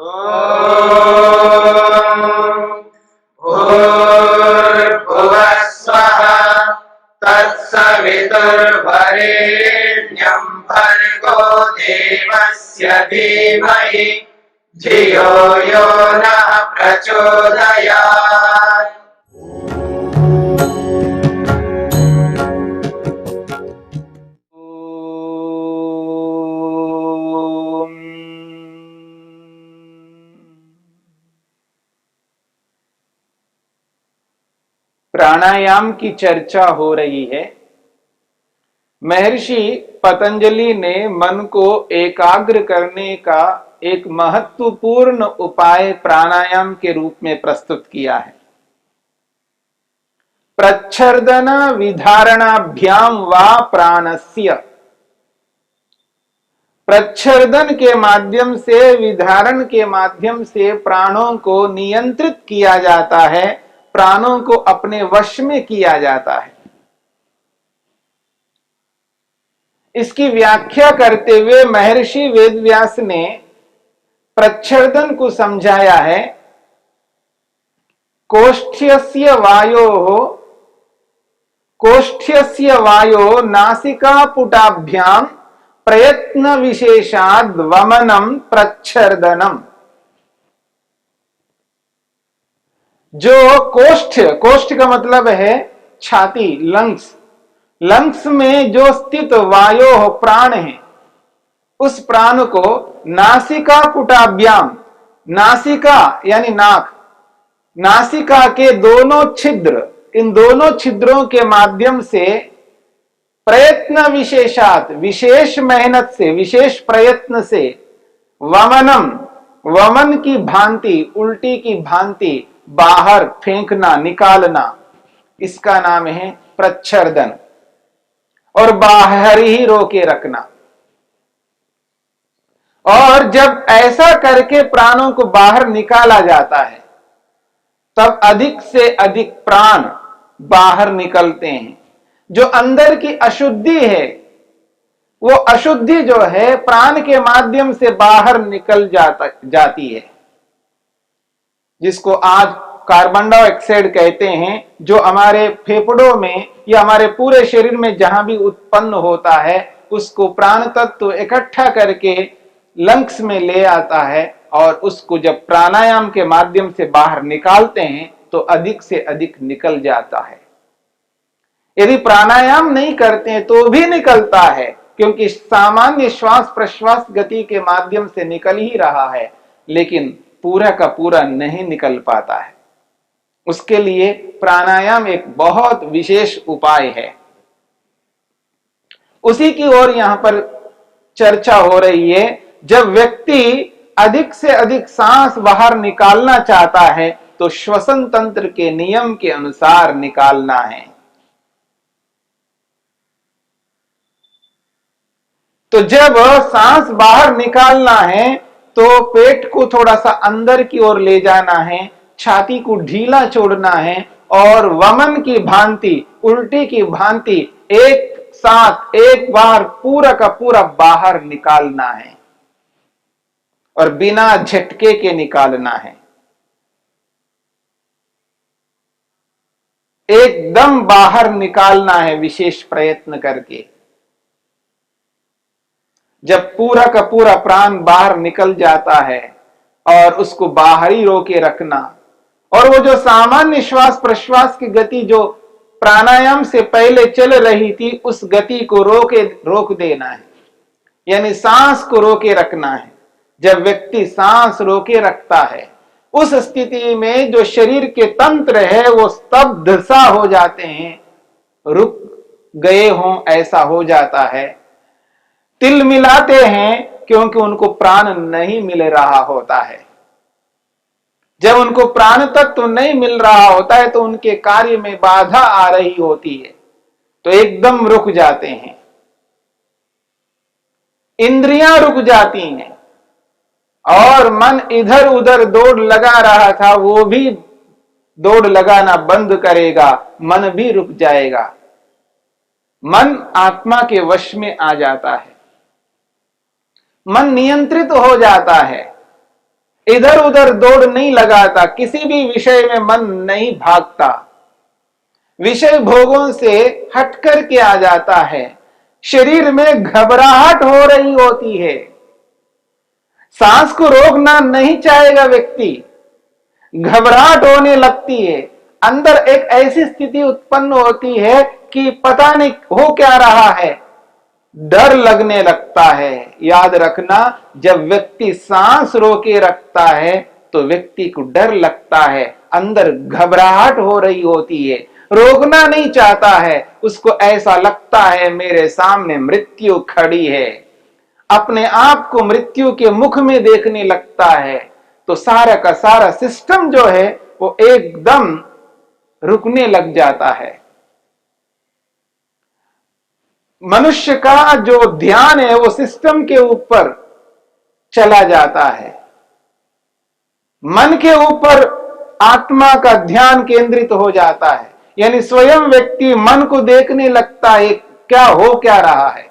भूर्भुवः स्वः तत्सवितुर्वरेण्यं भर्गो देवस्य धीमहि धियो यो नः प्रचोदयात्। प्राणायाम की चर्चा हो रही है। महर्षि पतंजलि ने मन को एकाग्र करने का एक महत्वपूर्ण उपाय प्राणायाम के रूप में प्रस्तुत किया है। प्रच्छर्दन विधारणाभ्याम वा प्राणस्य, प्रच्छर्दन के माध्यम से, विधारण के माध्यम से प्राणों को नियंत्रित किया जाता है, प्राणों को अपने वश में किया जाता है। इसकी व्याख्या करते हुए महर्षि वेदव्यास ने प्रच्छर्दन को समझाया है। कोष्ठ्यस्य वायो नासिकापुटाभ्याम प्रयत्न विशेषाद वमनम प्रच्छर्दनम। जो कोष्ठ का मतलब है छाती, लंग्स में जो स्थित वायो प्राण है, उस प्राण को नासिका पुटाभ्याम, नासिका यानी नाक, नासिका के दोनों छिद्र, इन दोनों छिद्रों के माध्यम से प्रयत्न विशेषात, विशेष मेहनत से, विशेष प्रयत्न से, वमन की भांति, उल्टी की भांति बाहर फेंकना, निकालना, इसका नाम है प्रच्छर्दन। और बाहर ही रोके रखना। और जब ऐसा करके प्राणों को बाहर निकाला जाता है, तब अधिक से अधिक प्राण बाहर निकलते हैं। जो अंदर की अशुद्धि है, वो अशुद्धि जो है प्राण के माध्यम से बाहर निकल जाती है, जिसको आज कार्बन डाइऑक्साइड कहते हैं, जो हमारे फेफड़ों में या हमारे पूरे शरीर में जहां भी उत्पन्न होता है, उसको प्राण तत्व इकट्ठा करके लंग्स में ले आता है, और उसको जब प्राणायाम के माध्यम से बाहर निकालते हैं तो अधिक से अधिक निकल जाता है। यदि प्राणायाम नहीं करते हैं तो भी निकलता है, क्योंकि सामान्य श्वास प्रश्वास गति के माध्यम से निकल ही रहा है, लेकिन पूरा का पूरा नहीं निकल पाता है। उसके लिए प्राणायाम एक बहुत विशेष उपाय है। उसी की ओर यहां पर चर्चा हो रही है। जब व्यक्ति अधिक से अधिक सांस बाहर निकालना चाहता है तो श्वसन तंत्र के नियम के अनुसार निकालना है। तो जब सांस बाहर निकालना है तो पेट को थोड़ा सा अंदर की ओर ले जाना है, छाती को ढीला छोड़ना है, और वमन की भांति, उल्टी की भांति एक साथ एक बार पूरा का पूरा बाहर निकालना है, और बिना झटके के निकालना है। एकदम बाहर निकालना है विशेष प्रयत्न करके। जब पूरा का पूरा प्राण बाहर निकल जाता है और उसको बाहर ही रोके रखना, और वो जो सामान्य श्वास प्रश्वास की गति जो प्राणायाम से पहले चल रही थी, उस गति को रोक देना है, यानी सांस को रोके रखना है। जब व्यक्ति सांस रोके रखता है, उस स्थिति में जो शरीर के तंत्र है वो स्तब्ध सा हो जाते हैं, रुक गए हों ऐसा हो जाता है, तिल मिलाते हैं, क्योंकि उनको प्राण नहीं मिल रहा होता है। जब उनको प्राण तत्व नहीं मिल रहा होता है तो उनके कार्य में बाधा आ रही होती है, तो एकदम रुक जाते हैं, इंद्रियां रुक जाती हैं, और मन इधर उधर दौड़ लगा रहा था वो भी दौड़ लगाना बंद करेगा, मन भी रुक जाएगा। मन आत्मा के वश में आ जाता है, मन नियंत्रित हो जाता है। इधर उधर दौड़ नहीं लगाता, किसी भी विषय में मन नहीं भागता, विषय भोगों से हट करके आ जाता है। शरीर में घबराहट हो रही होती है, सांस को रोकना नहीं चाहेगा व्यक्ति, घबराहट होने लगती है, अंदर एक ऐसी स्थिति उत्पन्न होती है कि पता नहीं हो क्या रहा है, डर लगने लगता है। याद रखना, जब व्यक्ति सांस रोके रखता है तो व्यक्ति को डर लगता है, अंदर घबराहट हो रही होती है, रोकना नहीं चाहता है, उसको ऐसा लगता है मेरे सामने मृत्यु खड़ी है, अपने आप को मृत्यु के मुख में देखने लगता है। तो सारा का सारा सिस्टम जो है वो एकदम रुकने लग जाता है। मनुष्य का जो ध्यान है वो सिस्टम के ऊपर चला जाता है, मन के ऊपर आत्मा का ध्यान केंद्रित हो जाता है, यानी स्वयं व्यक्ति मन को देखने लगता है क्या हो क्या रहा है।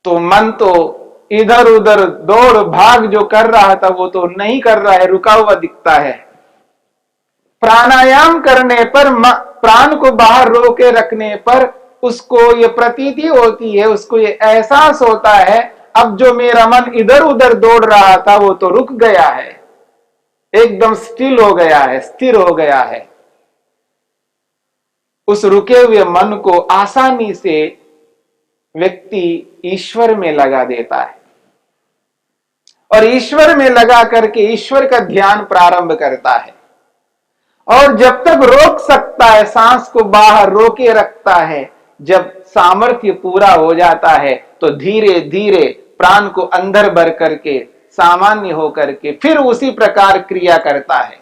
तो मन तो इधर उधर दौड़ भाग जो कर रहा था वो तो नहीं कर रहा है, रुका हुआ दिखता है। प्राणायाम करने पर, प्राण को बाहर रोके रखने पर उसको ये प्रतीति होती है, उसको ये एहसास होता है अब जो मेरा मन इधर उधर दौड़ रहा था वो तो रुक गया है, एकदम स्टिल हो गया है, स्थिर हो गया है। उस रुके हुए मन को आसानी से व्यक्ति ईश्वर में लगा देता है और ईश्वर में लगा करके ईश्वर का ध्यान प्रारंभ करता है। और जब तक रोक सकता है, सांस को बाहर रोके रखता है, जब सामर्थ्य पूरा हो जाता है तो धीरे धीरे प्राण को अंदर भर करके सामान्य होकर के फिर उसी प्रकार क्रिया करता है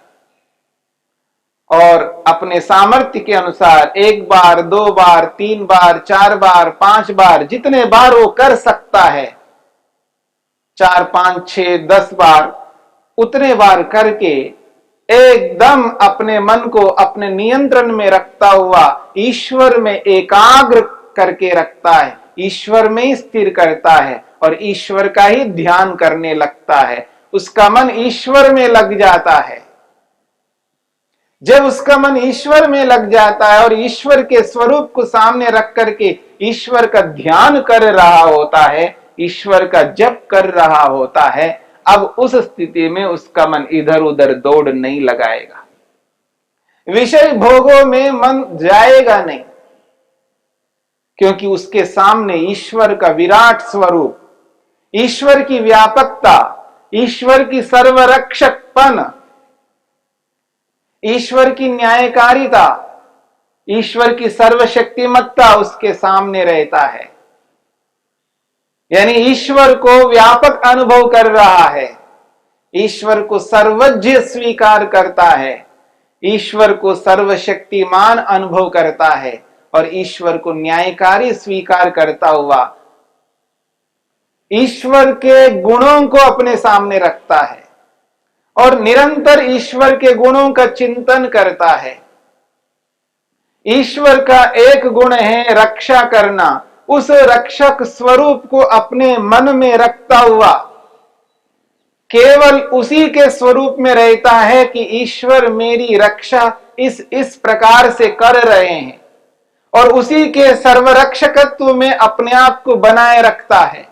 और अपने सामर्थ्य के अनुसार 1 बार, 2 बार, 3 बार, 4 बार, 5 बार, जितने बार वो कर सकता है, 4, 5, 6, 10 बार, उतने बार करके एकदम अपने मन को अपने नियंत्रण में रखता हुआ ईश्वर में एकाग्र करके रखता है, ईश्वर में ही स्थिर करता है और ईश्वर का ही ध्यान करने लगता है। उसका मन ईश्वर में लग जाता है। जब उसका मन ईश्वर में लग जाता है और ईश्वर के स्वरूप को सामने रख करके ईश्वर का ध्यान कर रहा होता है, ईश्वर का जप कर रहा होता है, अब उस स्थिति में उसका मन इधर उधर दौड़ नहीं लगाएगा, विषय भोगों में मन जाएगा नहीं, क्योंकि उसके सामने ईश्वर का विराट स्वरूप, ईश्वर की व्यापकता, ईश्वर की सर्वरक्षकपन, ईश्वर की न्यायकारिता, ईश्वर की सर्वशक्तिमत्ता उसके सामने रहता है। यानी ईश्वर को व्यापक अनुभव कर रहा है, ईश्वर को सर्वज्ञ स्वीकार करता है, ईश्वर को सर्वशक्तिमान अनुभव करता है और ईश्वर को न्यायकारी स्वीकार करता हुआ ईश्वर के गुणों को अपने सामने रखता है और निरंतर ईश्वर के गुणों का चिंतन करता है। ईश्वर का एक गुण है रक्षा करना, उस रक्षक स्वरूप को अपने मन में रखता हुआ केवल उसी के स्वरूप में रहता है कि ईश्वर मेरी रक्षा इस प्रकार से कर रहे हैं और उसी के सर्वरक्षकत्व में अपने आप को बनाए रखता है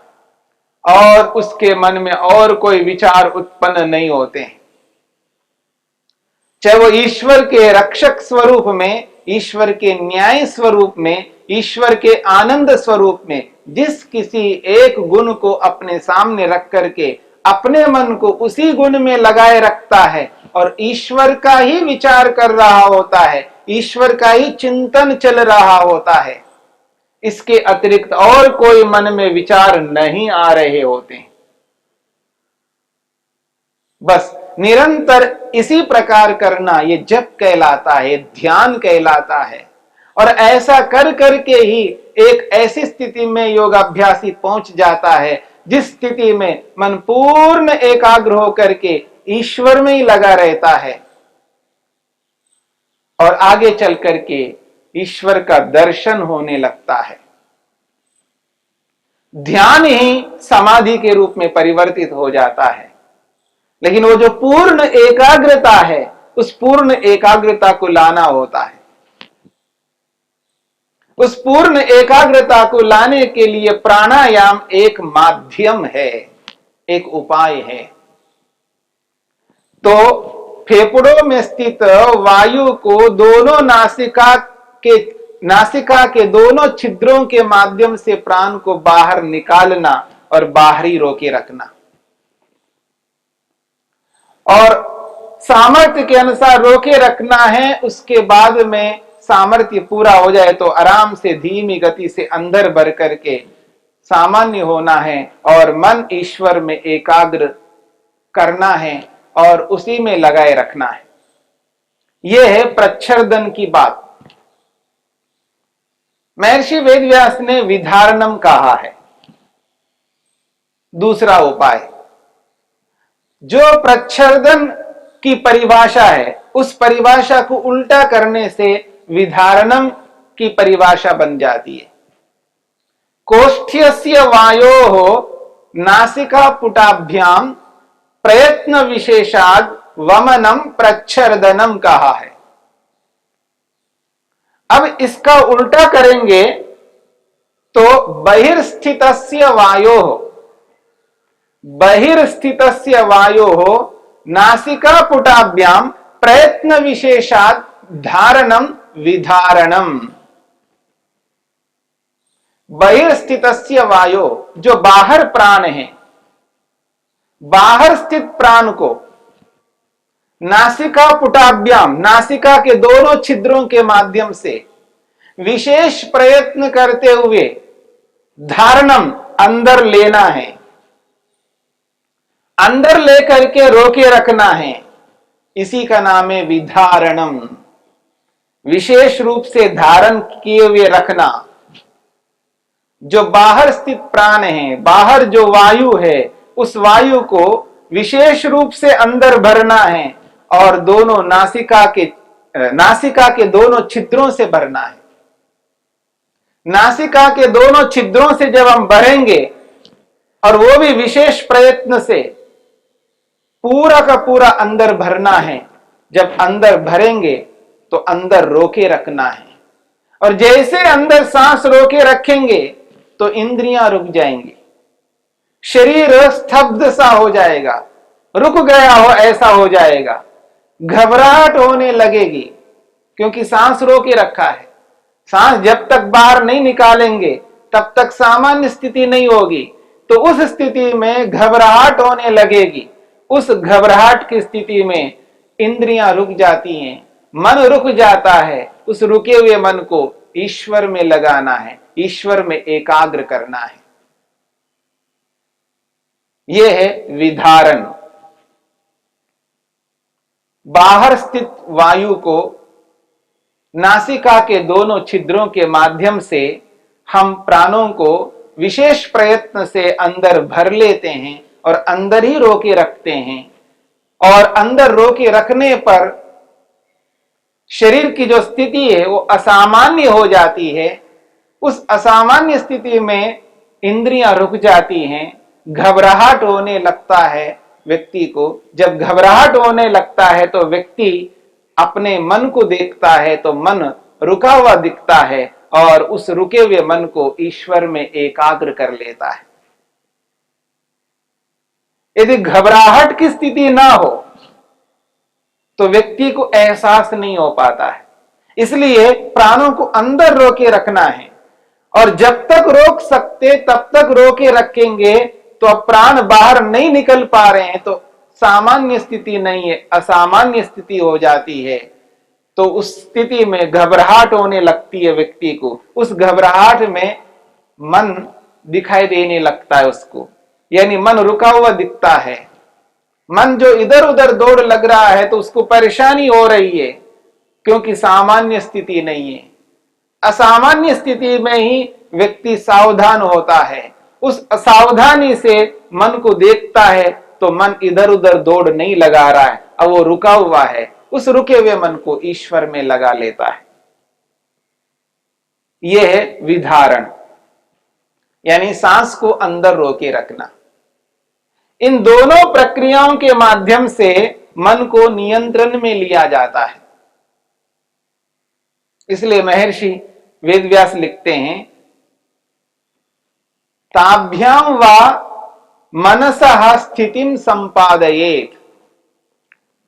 और उसके मन में और कोई विचार उत्पन्न नहीं होते हैं। चाहे वो ईश्वर के रक्षक स्वरूप में, ईश्वर के न्याय स्वरूप में, ईश्वर के आनंद स्वरूप में जिस किसी एक गुण को अपने सामने रख करके अपने मन को उसी गुण में लगाए रखता है और ईश्वर का ही विचार कर रहा होता है, ईश्वर का ही चिंतन चल रहा होता है, इसके अतिरिक्त और कोई मन में विचार नहीं आ रहे होते। बस निरंतर इसी प्रकार करना ये जप कहलाता है, ध्यान कहलाता है। और ऐसा कर करके ही एक ऐसी स्थिति में योगाभ्यासी पहुंच जाता है जिस स्थिति में मन पूर्ण एकाग्र होकर के ईश्वर में ही लगा रहता है और आगे चल करके ईश्वर का दर्शन होने लगता है। ध्यान ही समाधि के रूप में परिवर्तित हो जाता है। लेकिन वो जो पूर्ण एकाग्रता है, उस पूर्ण एकाग्रता को लाना होता है। उस पूर्ण एकाग्रता को लाने के लिए प्राणायाम एक माध्यम है, एक उपाय है। तो फेफड़ों में स्थित वायु को दोनों नासिका के दोनों छिद्रों के माध्यम से प्राण को बाहर निकालना और बाहरी रोके रखना, और सामर्थ्य के अनुसार रोके रखना है। उसके बाद में सामर्थ्य पूरा हो जाए तो आराम से धीमी गति से अंदर भर करके सामान्य होना है और मन ईश्वर में एकाग्र करना है और उसी में लगाए रखना है। यह है प्रच्छर्दन की बात। महर्षि वेदव्यास ने विधारणम कहा है, दूसरा उपाय। जो प्रच्छर्दन की परिभाषा है, उस परिभाषा को उल्टा करने से विधारणम की परिभाषा बन जाती है। कोष्ठ्यस्य वायोः नासिका पुटाभ्याम प्रयत्न विशेषाद वमनम प्रच्छर्दनम कहा है। अब इसका उल्टा करेंगे तो बहिर्स्थितस्य वायोः नासिका पुटाभ्याम प्रयत्न विशेषाद धारणम विधारणम। बहिर्स्थितस्य वायो, जो बाहर प्राण है, बाहर स्थित प्राण को नासिका पुटाभ्याम, नासिका के दोनों छिद्रों के माध्यम से विशेष प्रयत्न करते हुए धारणम, अंदर लेना है, अंदर लेकर के रोके रखना है। इसी का नाम है विधारणम। विशेष रूप से धारण किए हुए रखना। जो बाहर स्थित प्राण है, बाहर जो वायु है, उस वायु को विशेष रूप से अंदर भरना है और दोनों नासिका के दोनों छिद्रों से भरना है। नासिका के दोनों छिद्रों से जब हम भरेंगे, और वो भी विशेष प्रयत्न से पूरा का पूरा अंदर भरना है। जब अंदर भरेंगे तो अंदर रोके रखना है, और जैसे अंदर सांस रोके रखेंगे तो इंद्रियां रुक जाएंगी, शरीर स्तब्ध सा हो जाएगा, रुक गया हो ऐसा हो जाएगा, घबराहट होने लगेगी, क्योंकि सांस रोके रखा है। सांस जब तक बाहर नहीं निकालेंगे तब तक सामान्य स्थिति नहीं होगी। तो उस स्थिति में घबराहट होने लगेगी। उस घबराहट की स्थिति में इंद्रियां रुक जाती हैं, मन रुक जाता है। उस रुके हुए मन को ईश्वर में लगाना है, ईश्वर में एकाग्र करना है। यह है विधारण। बाहर स्थित वायु को नासिका के दोनों छिद्रों के माध्यम से हम प्राणों को विशेष प्रयत्न से अंदर भर लेते हैं और अंदर ही रोके रखते हैं। और अंदर रोके रखने पर शरीर की जो स्थिति है वो असामान्य हो जाती है। उस असामान्य स्थिति में इंद्रियां रुक जाती हैं, घबराहट होने लगता है व्यक्ति को। जब घबराहट होने लगता है तो व्यक्ति अपने मन को देखता है तो मन रुका हुआ दिखता है, और उस रुके हुए मन को ईश्वर में एकाग्र कर लेता है। यदि घबराहट की स्थिति ना हो तो व्यक्ति को एहसास नहीं हो पाता है। इसलिए प्राणों को अंदर रोके रखना है, और जब तक रोक सकते तब तक रोके रखेंगे। तो अब प्राण बाहर नहीं निकल पा रहे हैं तो सामान्य स्थिति नहीं है, असामान्य स्थिति हो जाती है। तो उस स्थिति में घबराहट होने लगती है व्यक्ति को। उस घबराहट में मन दिखाई देने लगता है उसको, यानी मन रुका हुआ दिखता है। मन जो इधर उधर दौड़ लग रहा है तो उसको परेशानी हो रही है, क्योंकि सामान्य स्थिति नहीं है। असामान्य स्थिति में ही व्यक्ति सावधान होता है। उस असावधानी से मन को देखता है तो मन इधर उधर दौड़ नहीं लगा रहा है, अब वो रुका हुआ है। उस रुके हुए मन को ईश्वर में लगा लेता है। यह है विधारण, यानी सांस को अंदर रोके रखना। इन दोनों प्रक्रियाओं के माध्यम से मन को नियंत्रण में लिया जाता है। इसलिए महर्षि वेदव्यास लिखते हैं, ताभ्याम वा मनसः स्थितिं संपादयेत्,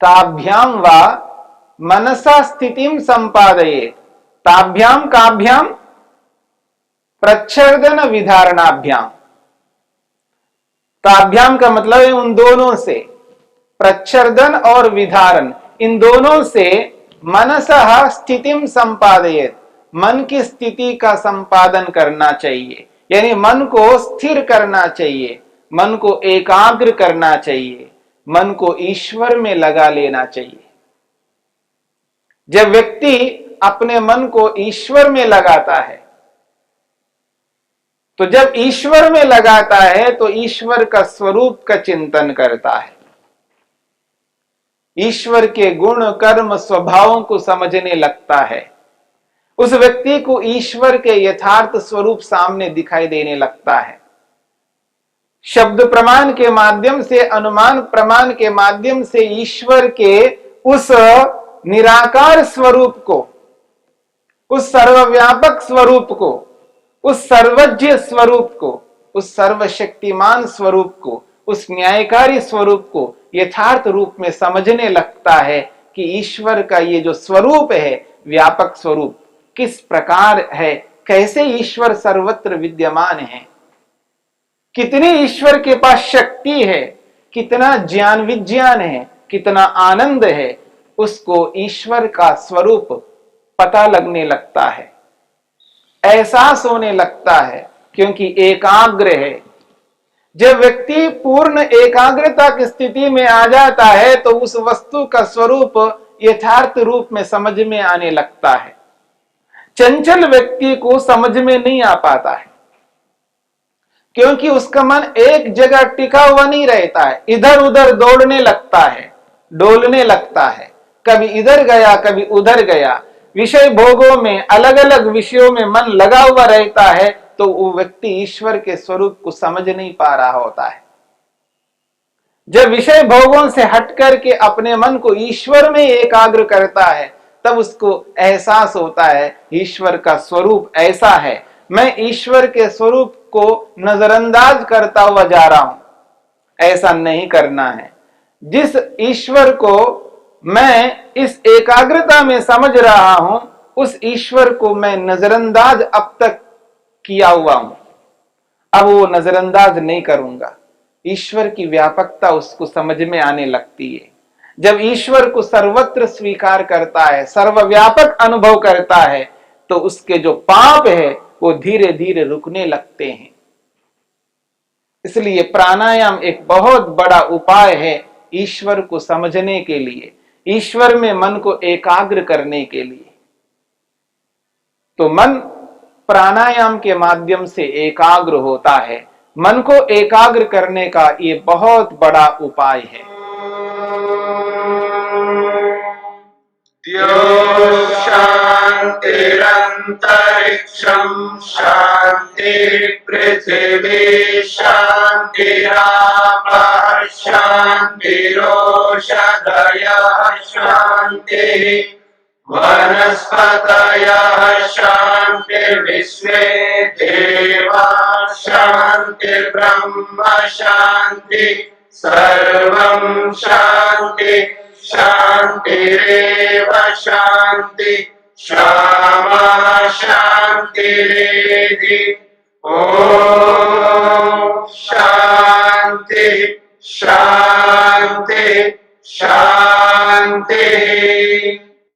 ताभ्याम वा मनसा स्थितिं संपादयेत्। ताभ्याम काभ्याम? प्रच्छर्दन विधारणाभ्याम। ताभ्याम का मतलब है उन दोनों से, प्रच्छर्दन और विधारण, इन दोनों से मनसः स्थितिं संपादयेत्, मन की स्थिति का संपादन करना चाहिए, यानी मन को स्थिर करना चाहिए, मन को एकाग्र करना चाहिए, मन को ईश्वर में लगा लेना चाहिए। जब व्यक्ति अपने मन को ईश्वर में लगाता है, तो जब ईश्वर में लगाता है तो ईश्वर का स्वरूप का चिंतन करता है, ईश्वर के गुण कर्म स्वभावों को समझने लगता है, उस व्यक्ति को ईश्वर के यथार्थ स्वरूप सामने दिखाई देने लगता है। शब्द प्रमाण के माध्यम से, अनुमान प्रमाण के माध्यम से ईश्वर के उस निराकार स्वरूप को, उस सर्वव्यापक स्वरूप को, उस सर्वज्ञ स्वरूप को, उस सर्वशक्तिमान स्वरूप को, उस न्यायकारी स्वरूप को यथार्थ रूप में समझने लगता है कि ईश्वर का ये जो स्वरूप है, व्यापक स्वरूप, किस प्रकार है, कैसे ईश्वर सर्वत्र विद्यमान है, कितनी ईश्वर के पास शक्ति है, कितना ज्ञान विज्ञान है, कितना आनंद है, उसको ईश्वर का स्वरूप पता लगने लगता है, एहसास होने लगता है, क्योंकि एकाग्र है। जब व्यक्ति पूर्ण एकाग्रता की स्थिति में आ जाता है तो उस वस्तु का स्वरूप यथार्थ रूप में समझ में आने लगता है। चंचल व्यक्ति को समझ में नहीं आ पाता है, क्योंकि उसका मन एक जगह टिका हुआ नहीं रहता है, इधर उधर दौड़ने लगता है, डोलने लगता है, कभी इधर गया कभी उधर गया, विषय भोगों में, अलग अलग विषयों में मन लगा हुआ रहता है, तो वो व्यक्ति ईश्वर के स्वरूप को समझ नहीं पा रहा होता है। जब विषय भोगों से हट करके अपने मन को ईश्वर में एकाग्र करता है, तब उसको एहसास होता है ईश्वर का स्वरूप ऐसा है, मैं ईश्वर के स्वरूप को नजरअंदाज करता हुआ जा रहा हूं। ऐसा नहीं करना है। जिस ईश्वर को मैं इस एकाग्रता में समझ रहा हूं, उस ईश्वर को मैं नजरअंदाज अब तक किया हुआ हूं, अब वो नजरअंदाज नहीं करूंगा। ईश्वर की व्यापकता उसको समझ में आने लगती है। जब ईश्वर को सर्वत्र स्वीकार करता है, सर्वव्यापक अनुभव करता है, तो उसके जो पाप है वो धीरे धीरे रुकने लगते हैं। इसलिए प्राणायाम एक बहुत बड़ा उपाय है ईश्वर को समझने के लिए, ईश्वर में मन को एकाग्र करने के लिए। तो मन प्राणायाम के माध्यम से एकाग्र होता है। मन को एकाग्र करने का ये बहुत बड़ा उपाय है। शांतिरंतरिक्षं शांति पृथिवी शांतिरापः शांतिरोषधयः शांतिः वनस्पतयः शांतिर्विश्वे देवाः शांतिर्ब्रह्म शांति सर्वं शांति शांतिरेव शांति क्षमा शांतिरेधि। ओम शांति शांति शांति।